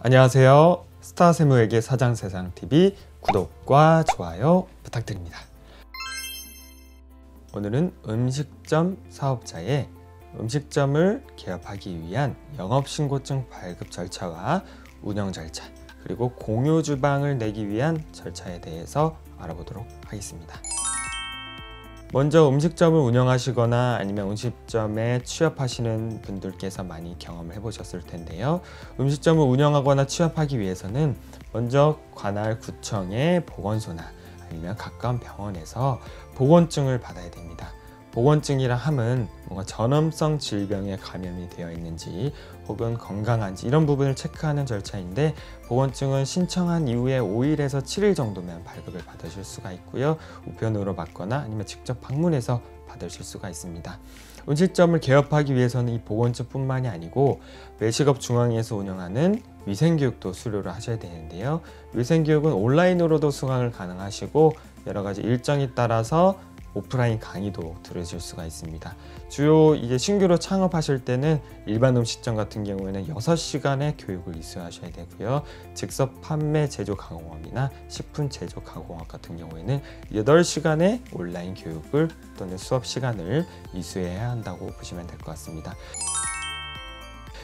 안녕하세요. 스타세무에게 사장세상TV 구독과 좋아요 부탁드립니다. 오늘은 음식점 사업자의 음식점을 개업하기 위한 영업신고증 발급 절차와 운영 절차, 그리고 공유 주방을 내기 위한 절차에 대해서 알아보도록 하겠습니다. 먼저 음식점을 운영하시거나 아니면 음식점에 취업하시는 분들께서 많이 경험을 해보셨을 텐데요. 음식점을 운영하거나 취업하기 위해서는 먼저 관할 구청의 보건소나 아니면 가까운 병원에서 보건증을 받아야 됩니다. 보건증이라 함은 뭔가 전염성 질병에 감염이 되어 있는지 혹은 건강한지 이런 부분을 체크하는 절차인데, 보건증은 신청한 이후에 5일에서 7일 정도면 발급을 받으실 수가 있고요. 우편으로 받거나 아니면 직접 방문해서 받으실 수가 있습니다. 음식점을 개업하기 위해서는 이 보건증뿐만이 아니고 외식업중앙에서 운영하는 위생교육도 수료를 하셔야 되는데요. 위생교육은 온라인으로도 수강을 가능하시고 여러 가지 일정에 따라서 오프라인 강의도 들으실 수가 있습니다. 주요 이제 신규로 창업하실 때는 일반 음식점 같은 경우에는 6시간의 교육을 이수하셔야 되고요. 즉석 판매 제조 가공업이나 식품 제조 가공업 같은 경우에는 8시간의 온라인 교육을 또는 수업 시간을 이수해야 한다고 보시면 될 것 같습니다.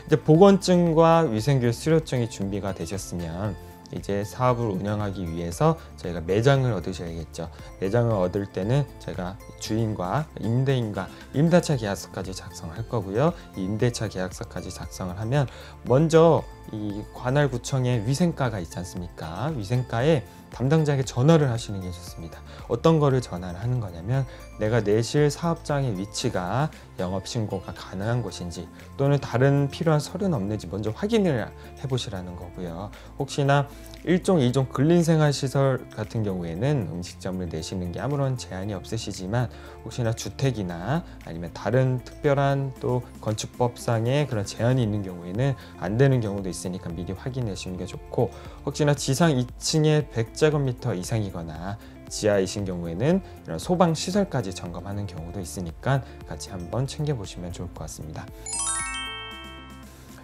이제 보건증과 위생교육 수료증이 준비가 되셨으면 이제 사업을 운영하기 위해서 저희가 매장을 얻으셔야겠죠. 매장을 얻을 때는 저희가 주인과 임대인과 임대차 계약서까지 작성할 거고요. 이 임대차 계약서까지 작성을 하면 먼저 이 관할구청에 위생과가 있지 않습니까? 위생과에 담당자에게 전화를 하시는 게 좋습니다. 어떤 거를 전화를 하는 거냐면, 내가 내실 사업장의 위치가 영업신고가 가능한 곳인지 또는 다른 필요한 서류는 없는지 먼저 확인을 해보시라는 거고요. 혹시나 1종, 2종 근린생활시설 같은 경우에는 음식점을 내시는 게 아무런 제한이 없으시지만, 혹시나 주택이나 아니면 다른 특별한 또 건축법상의 그런 제한이 있는 경우에는 안 되는 경우도 있으니까 미리 확인해 주시는 게 좋고, 혹시나 지상 2층에 100제곱미터 이상이거나 지하이신 경우에는 이런 소방시설까지 점검하는 경우도 있으니까 같이 한번 챙겨보시면 좋을 것 같습니다.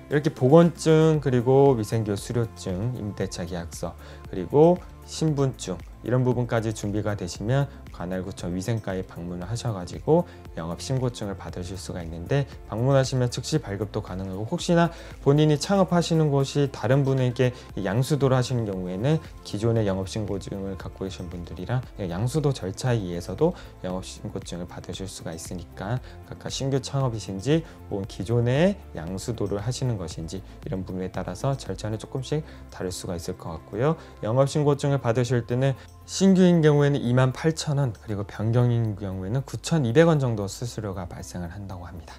이렇게 보건증, 그리고 위생교육 수료증, 임대차 계약서, 그리고 신분증 이런 부분까지 준비가 되시면 관할구청 위생과에 방문을 하셔가지고 영업신고증을 받으실 수가 있는데, 방문하시면 즉시 발급도 가능하고, 혹시나 본인이 창업하시는 곳이 다른 분에게 양수도를 하시는 경우에는 기존의 영업신고증을 갖고 계신 분들이랑 양수도 절차에 의해서도 영업신고증을 받으실 수가 있으니까 각각 신규 창업이신지 혹은 기존의 양수도를 하시는 것인지 이런 부분에 따라서 절차는 조금씩 다를 수가 있을 것 같고요. 영업신고증을 받으실 때는 신규인 경우에는 28,000원, 그리고 변경인 경우에는 9,200원 정도 수수료가 발생을 한다고 합니다.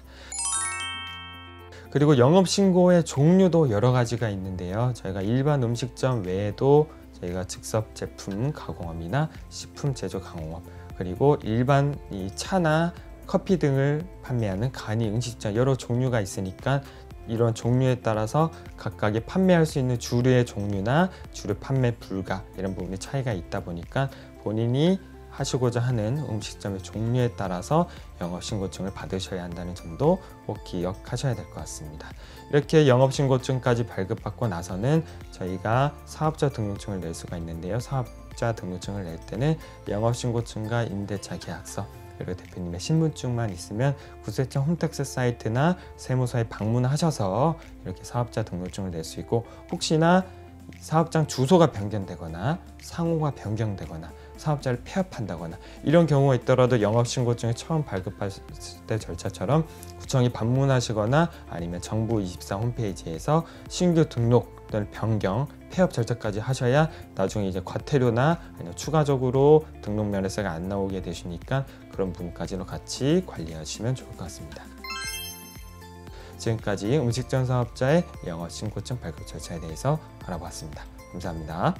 그리고 영업신고의 종류도 여러 가지가 있는데요. 저희가 일반 음식점 외에도 저희가 즉석 제품 가공업이나 식품 제조 가공업, 그리고 일반 이 차나 커피 등을 판매하는 간이 음식점 여러 종류가 있으니까 이런 종류에 따라서 각각의 판매할 수 있는 주류의 종류나 주류 판매 불가 이런 부분에 차이가 있다 보니까 본인이 하시고자 하는 음식점의 종류에 따라서 영업신고증을 받으셔야 한다는 점도 꼭 기억하셔야 될 것 같습니다. 이렇게 영업신고증까지 발급받고 나서는 저희가 사업자 등록증을 낼 수가 있는데요. 사업자 등록증을 낼 때는 영업신고증과 임대차 계약서, 그리고 대표님의 신분증만 있으면 구세청 홈택스 사이트나 세무서에 방문하셔서 이렇게 사업자 등록증을 낼 수 있고, 혹시나 사업장 주소가 변경되거나 상호가 변경되거나 사업자를 폐업한다거나 이런 경우가 있더라도 영업신고증을 처음 발급하실 때 절차처럼 구청에 방문하시거나 아니면 정부24 홈페이지에서 신규 등록 또는 변경, 폐업 절차까지 하셔야 나중에 이제 과태료나 아니면 추가적으로 등록 면허세가 안 나오게 되시니까 그런 부분까지도 같이 관리하시면 좋을 것 같습니다. 지금까지 음식점 사업자의 영업신고증 발급 절차에 대해서 알아보았습니다. 감사합니다.